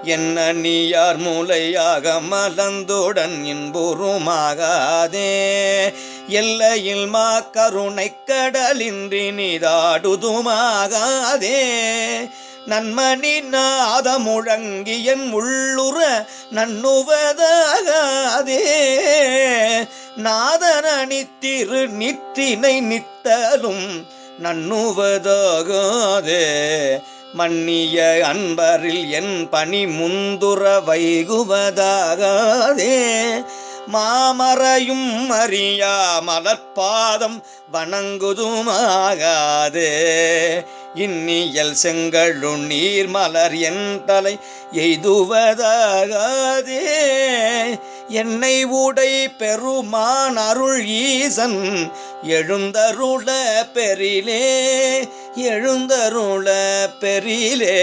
என்ன நீயார் மூலையாக மலந்துடன் இன்புறுமாகாதே எல்லையில் மா கருணை கடலின்றி நீதாடுதுமாகாதே நன்மணி நாத முழங்கி என் உள்ளுற நன்னுவதாகாதே நாதனி திரு நிற்றினை நித்தலும் நன்னுவதாகாதே மன்னிய அன்பரில் என் பணி முந்துர வைகுவதாகாதே மாமரையும் அறியா மலர்பாதம் வணங்குதுமாகாதே இன்னியல் செங்கழு நீர் மலர் என் தலை எய்துவதாகாதே என்னை உடை பெருமான் அருள் ஈசன் எழுந்தருள பெரிலே எழுந்தருள பெரிலே